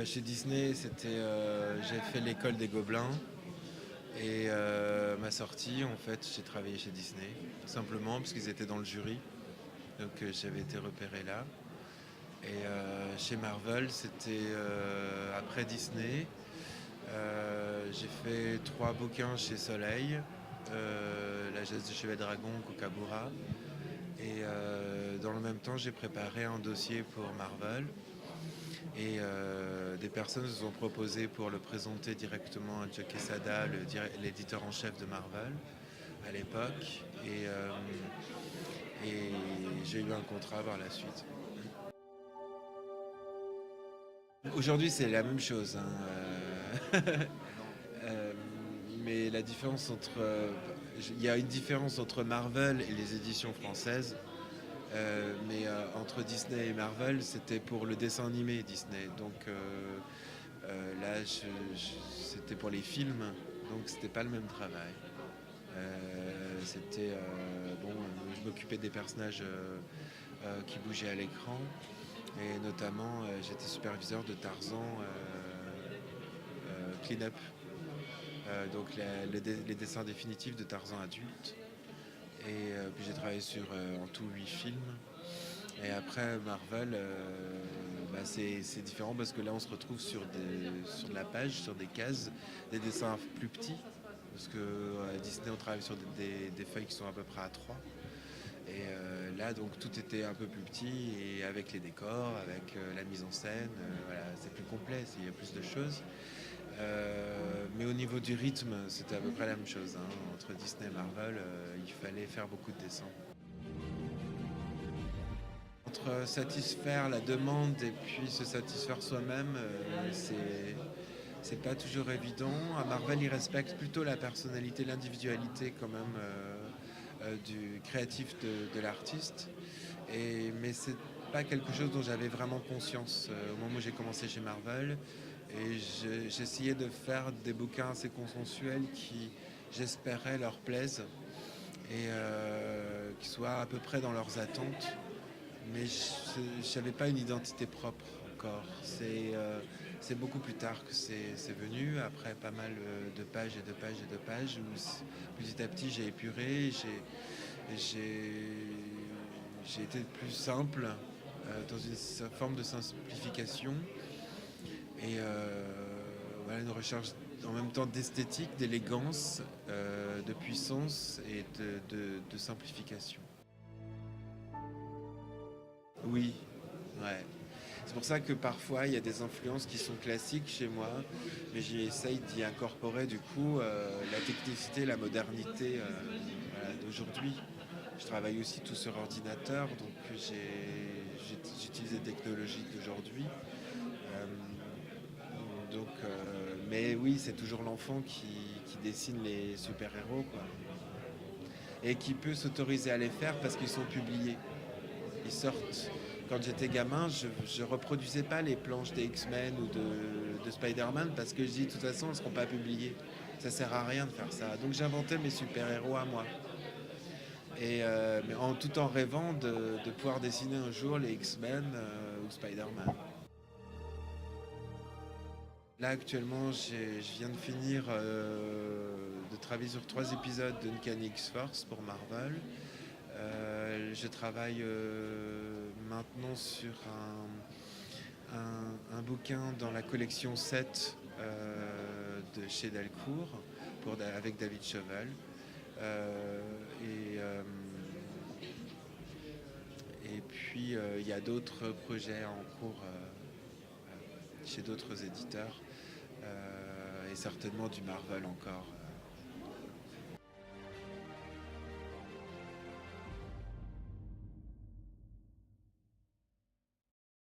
Chez Disney, j'ai fait l'école des Gobelins. Et ma sortie, en fait, j'ai travaillé chez Disney. Tout simplement parce qu'ils étaient dans le jury. Donc j'avais été repéré là. Et chez Marvel, c'était après Disney. J'ai fait 3 bouquins chez Soleil. La Geste du Chevet Dragon, Kokabura. Et dans le même temps, j'ai préparé un dossier pour Marvel. Et des personnes se sont proposées pour le présenter directement à Joe Quesada, l'éditeur en chef de Marvel à l'époque. Et j'ai eu un contrat par la suite. Aujourd'hui, c'est la même chose, hein. Euh, mais la différence il y a une différence entre Marvel et les éditions françaises. Mais entre Disney et Marvel, c'était pour le dessin animé Disney. Donc là, c'était pour les films, donc c'était pas le même travail. Bon, je m'occupais des personnages qui bougeaient à l'écran, et notamment j'étais superviseur de Tarzan Clean-up, donc les dessins définitifs de Tarzan adulte. Et puis j'ai travaillé sur en tout 8 films. Et après Marvel, c'est différent parce que là on se retrouve sur de la page, sur des cases, des dessins plus petits. Parce que à Disney on travaille sur des feuilles qui sont à peu près à 3. Et là donc tout était un peu plus petit, et avec les décors, avec la mise en scène, voilà, c'est plus complet, il y a plus de choses. Mais au niveau du rythme, c'était à peu près la même chose, hein. Entre Disney et Marvel, il fallait faire beaucoup de dessins. Entre satisfaire la demande et puis se satisfaire soi-même, c'est pas toujours évident. À Marvel, ils respectent plutôt la personnalité, l'individualité quand même du créatif de l'artiste. Mais c'est pas quelque chose dont j'avais vraiment conscience au moment où j'ai commencé chez Marvel. Et j'essayais de faire des bouquins assez consensuels qui, j'espérais, leur plaisent et qui soient à peu près dans leurs attentes. Mais je n'avais pas une identité propre encore. C'est beaucoup plus tard que c'est venu, après pas mal de pages et de pages et de pages, où petit à petit j'ai épuré, j'ai été plus simple, dans une forme de simplification. Et voilà, une recherche en même temps d'esthétique, d'élégance, de puissance et de simplification. Oui, ouais. C'est pour ça que parfois il y a des influences qui sont classiques chez moi, mais j'essaye d'y incorporer du coup la technicité, la modernité voilà, d'aujourd'hui. Je travaille aussi tout sur ordinateur, donc j'utilise les technologies d'aujourd'hui. Euh, mais oui, c'est toujours l'enfant qui dessine les super-héros, quoi. Et qui peut s'autoriser à les faire parce qu'ils sont publiés. Ils sortent. Quand j'étais gamin, je reproduisais pas les planches des X-Men ou de Spider-Man parce que je dis de toute façon, elles ne seront pas publiées. Ça sert à rien de faire ça. Donc j'inventais mes super-héros à moi. Mais tout en rêvant de pouvoir dessiner un jour les X-Men ou Spider-Man. Là actuellement, je viens de finir de travailler sur 3 épisodes d'Uncanny X-Force pour Marvel. Je travaille maintenant sur un bouquin dans la collection 7 de chez Delcourt avec David Chauvel. Et puis il y a d'autres projets en cours chez d'autres éditeurs, et certainement du Marvel encore.